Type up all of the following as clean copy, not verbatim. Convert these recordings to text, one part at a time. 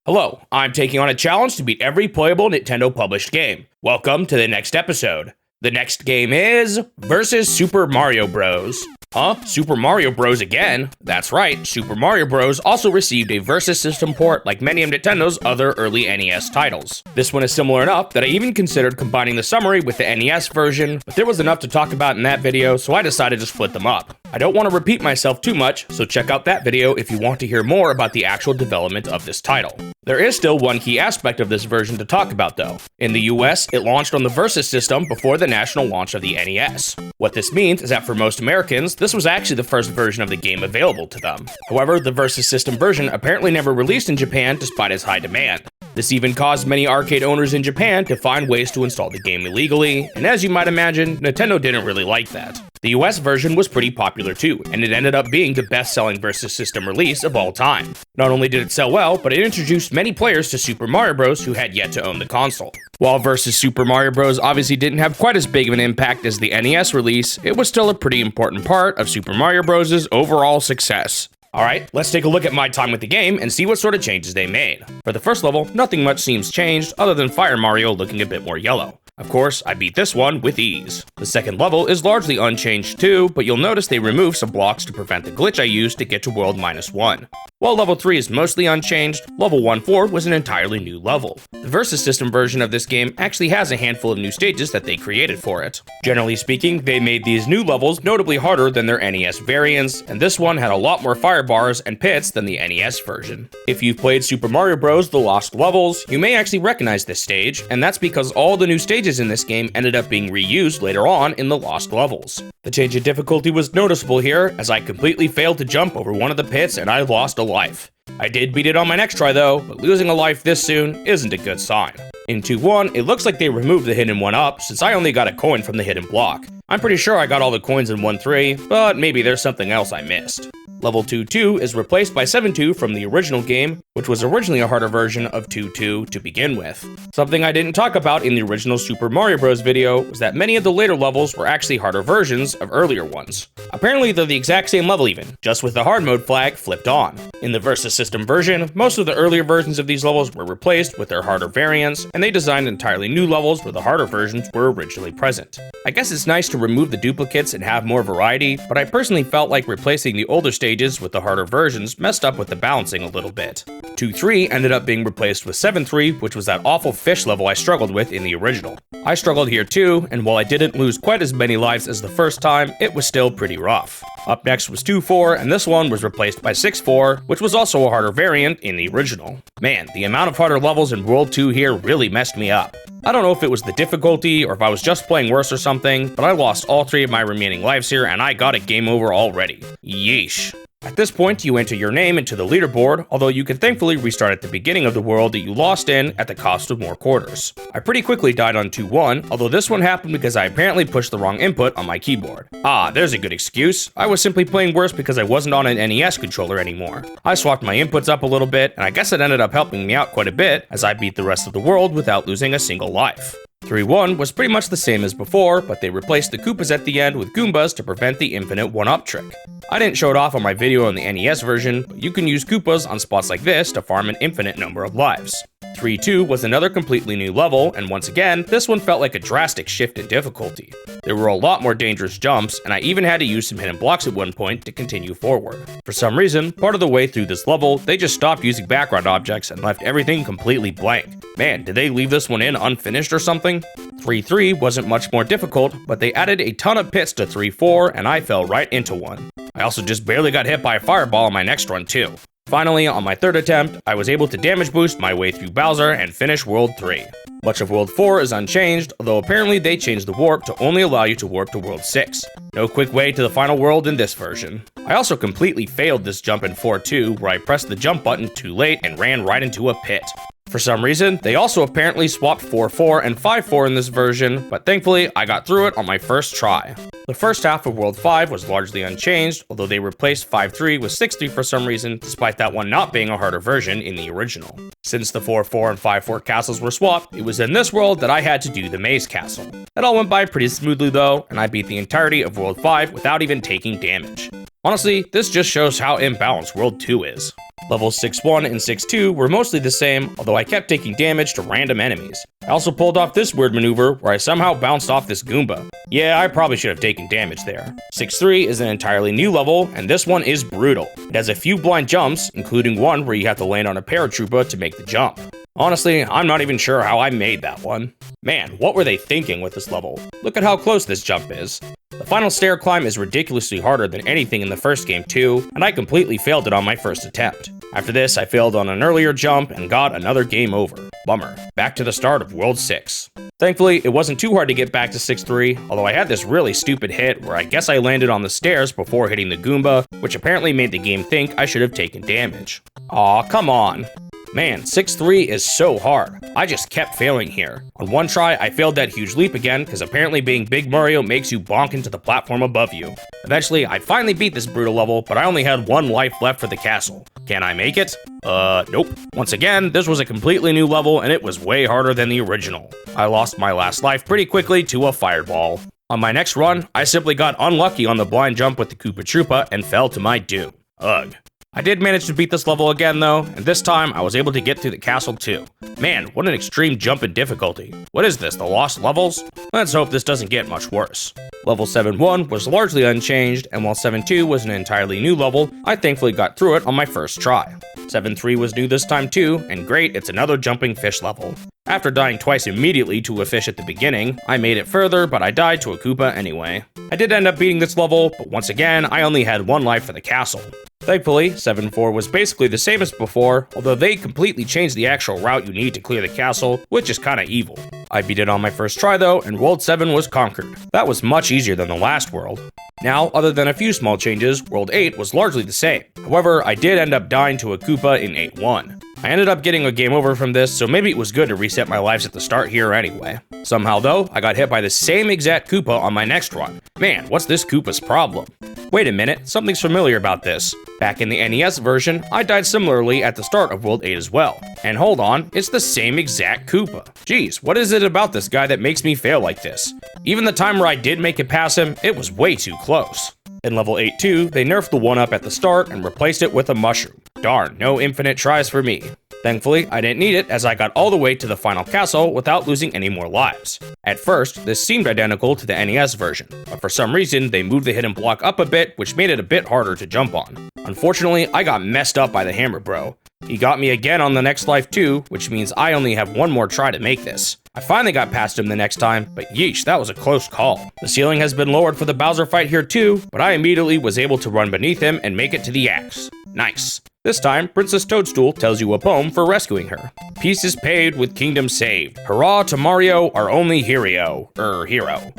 Hello, I'm taking on a challenge to beat every playable Nintendo published game. Welcome to the next episode. The next game is versus Super Mario Bros. Huh? Super Mario Bros. Again? That's right, Super Mario Bros. Also received a Versus System port like many of Nintendo's other early NES titles. This one is similar enough that I even considered combining the summary with the NES version, but there was enough to talk about in that video, so I decided to split them up. I don't want to repeat myself too much, so check out that video if you want to hear more about the actual development of this title. There is still one key aspect of this version to talk about though. In the US, it launched on the Versus System before the national launch of the NES. What this means is that for most Americans, this was actually the first version of the game available to them. However, the Versus System version apparently never released in Japan despite its high demand. This even caused many arcade owners in Japan to find ways to install the game illegally, and as you might imagine, Nintendo didn't really like that. The US version was pretty popular too, and it ended up being the best-selling Versus System release of all time. Not only did it sell well, but it introduced many players to Super Mario Bros. Who had yet to own the console. While Versus Super Mario Bros. Obviously didn't have quite as big of an impact as the NES release, it was still a pretty important part of Super Mario Bros.' overall success. Alright, let's take a look at my time with the game and see what sort of changes they made. For the first level, nothing much seems changed other than Fire Mario looking a bit more yellow. Of course, I beat this one with ease. The second level is largely unchanged too, but you'll notice they removed some blocks to prevent the glitch I used to get to world -1. While level 3 is mostly unchanged, level 1-4 was an entirely new level. The Versus System version of this game actually has a handful of new stages that they created for it. Generally speaking, they made these new levels notably harder than their NES variants, and this one had a lot more fire bars and pits than the NES version. If you've played Super Mario Bros. The Lost Levels, you may actually recognize this stage, and that's because all the new stages in this game ended up being reused later on in the Lost Levels. The change in difficulty was noticeable here, as I completely failed to jump over one of the pits and I lost a life. I did beat it on my next try though, but losing a life this soon isn't a good sign. In 2-1, it looks like they removed the hidden 1-up since I only got a coin from the hidden block. I'm pretty sure I got all the coins in 1-3, but maybe there's something else I missed. Level 2-2 is replaced by 7-2 from the original game, which was originally a harder version of 2-2 to begin with. Something I didn't talk about in the original Super Mario Bros. Video was that many of the later levels were actually harder versions of earlier ones. Apparently they're the exact same level even, just with the hard mode flag flipped on. In the Versus System version, most of the earlier versions of these levels were replaced with their harder variants, and they designed entirely new levels where the harder versions were originally present. I guess it's nice to remove the duplicates and have more variety, but I personally felt like replacing the older stages with the harder versions messed up with the balancing a little bit. 2-3 ended up being replaced with 7-3, which was that awful fish level I struggled with in the original. I struggled here too, and while I didn't lose quite as many lives as the first time, it was still pretty rough. Up next was 2-4, and this one was replaced by 6-4, which was also a harder variant in the original. Man, the amount of harder levels in World 2 here really messed me up. I don't know if it was the difficulty or if I was just playing worse or something, but I lost all 3 of my remaining lives here and I got a game over already. Yeesh. At this point, you enter your name into the leaderboard, although you can thankfully restart at the beginning of the world that you lost in at the cost of more quarters. I pretty quickly died on 2-1, although this one happened because I apparently pushed the wrong input on my keyboard. Ah, there's a good excuse. I was simply playing worse because I wasn't on an NES controller anymore. I swapped my inputs up a little bit, and I guess it ended up helping me out quite a bit, as I beat the rest of the world without losing a single life. 3-1 was pretty much the same as before, but they replaced the Koopas at the end with Goombas to prevent the infinite 1-up trick. I didn't show it off on my video on the NES version, but you can use Koopas on spots like this to farm an infinite number of lives. 3-2 was another completely new level, and once again, this one felt like a drastic shift in difficulty. There were a lot more dangerous jumps, and I even had to use some hidden blocks at one point to continue forward. For some reason, part of the way through this level, they just stopped using background objects and left everything completely blank. Man, did they leave this one in unfinished or something? 3-3 wasn't much more difficult, but they added a ton of pits to 3-4, and I fell right into one. I also just barely got hit by a fireball on my next run too. Finally, on my third attempt, I was able to damage boost my way through Bowser and finish World 3. Much of World 4 is unchanged, although apparently they changed the warp to only allow you to warp to World 6. No quick way to the final world in this version. I also completely failed this jump in 4-2, where I pressed the jump button too late and ran right into a pit. For some reason, they also apparently swapped 4-4 and 5-4 in this version, but thankfully I got through it on my first try. The first half of World 5 was largely unchanged, although they replaced 5-3 with 6-3 for some reason, despite that one not being a harder version in the original. Since the 4-4 and 5-4 castles were swapped, it was in this world that I had to do the Maze Castle. It all went by pretty smoothly though, and I beat the entirety of World 5 without even taking damage. Honestly, this just shows how imbalanced World 2 is. Levels 6-1 and 6-2 were mostly the same, although I kept taking damage to random enemies. I also pulled off this weird maneuver where I somehow bounced off this Goomba. Yeah, I probably should have taken damage there. 6-3 is an entirely new level, and this one is brutal. It has a few blind jumps, including one where you have to land on a paratrooper to make the jump. Honestly, I'm not even sure how I made that one. Man, what were they thinking with this level? Look at how close this jump is. The final stair climb is ridiculously harder than anything in the first game too, and I completely failed it on my first attempt. After this, I failed on an earlier jump and got another game over. Bummer. Back to the start of World 6. Thankfully, it wasn't too hard to get back to 6-3, although I had this really stupid hit where I guess I landed on the stairs before hitting the Goomba, which apparently made the game think I should have taken damage. Aw, come on. Man, 6-3 is so hard. I just kept failing here. On one try, I failed that huge leap again, because apparently being Big Mario makes you bonk into the platform above you. Eventually, I finally beat this brutal level, but I only had one life left for the castle. Can I make it? Nope. Once again, this was a completely new level, and it was way harder than the original. I lost my last life pretty quickly to a fireball. On my next run, I simply got unlucky on the blind jump with the Koopa Troopa and fell to my doom. Ugh. I did manage to beat this level again though, and this time I was able to get through the castle too. Man, what an extreme jump in difficulty. What is this, the lost levels? Let's hope this doesn't get much worse. Level 7-1 was largely unchanged, and while 7-2 was an entirely new level, I thankfully got through it on my first try. 7-3 was new this time too, and great, it's another jumping fish level. After dying twice immediately to a fish at the beginning, I made it further, but I died to a Koopa anyway. I did end up beating this level, but once again, I only had one life for the castle. Thankfully, 7-4 was basically the same as before, although they completely changed the actual route you need to clear the castle, which is kinda evil. I beat it on my first try though, and World 7 was conquered. That was much easier than the last world. Now, other than a few small changes, World 8 was largely the same. However, I did end up dying to a Koopa in 8-1. I ended up getting a game over from this, so maybe it was good to reset my lives at the start here anyway. Somehow though, I got hit by the same exact Koopa on my next run. Man, what's this Koopa's problem? Wait a minute, something's familiar about this. Back in the NES version, I died similarly at the start of World 8 as well. And hold on, it's the same exact Koopa. Jeez, what is it about this guy that makes me fail like this? Even the time where I did make it past him, it was way too close. In level 8-2, they nerfed the 1-up at the start and replaced it with a mushroom. Darn, no infinite tries for me. Thankfully, I didn't need it as I got all the way to the final castle without losing any more lives. At first, this seemed identical to the NES version, but for some reason they moved the hidden block up a bit, which made it a bit harder to jump on. Unfortunately, I got messed up by the Hammer Bro. He got me again on the next life too, which means I only have one more try to make this. I finally got past him the next time, but yeesh, that was a close call. The ceiling has been lowered for the Bowser fight here too, but I immediately was able to run beneath him and make it to the axe. Nice. This time, Princess Toadstool tells you a poem for rescuing her. Peace is paid with kingdom saved. Hurrah to Mario, our only hero.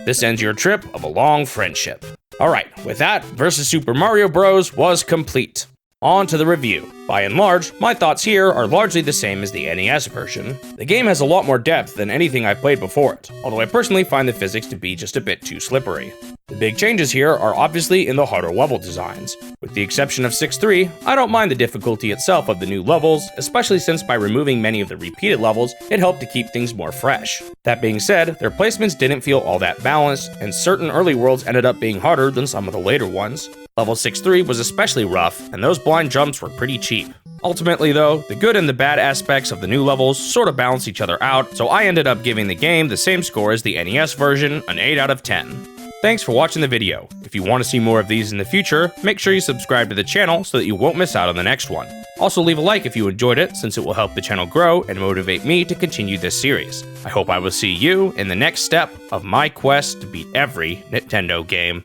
This ends your trip of a long friendship. Alright, with that, Versus Super Mario Bros. Was complete. On to the review. By and large, my thoughts here are largely the same as the NES version. The game has a lot more depth than anything I've played before it, although I personally find the physics to be just a bit too slippery. The big changes here are obviously in the harder level designs. With the exception of 6-3, I don't mind the difficulty itself of the new levels, especially since by removing many of the repeated levels, it helped to keep things more fresh. That being said, their placements didn't feel all that balanced, and certain early worlds ended up being harder than some of the later ones. Level 6-3 was especially rough, and those blind jumps were pretty cheap. Ultimately though, the good and the bad aspects of the new levels sort of balance each other out, so I ended up giving the game the same score as the NES version, an 8 out of 10. Thanks for watching the video. If you want to see more of these in the future, make sure you subscribe to the channel so that you won't miss out on the next one. Also leave a like if you enjoyed it, since it will help the channel grow and motivate me to continue this series. I hope I will see you in the next step of my quest to beat every Nintendo game.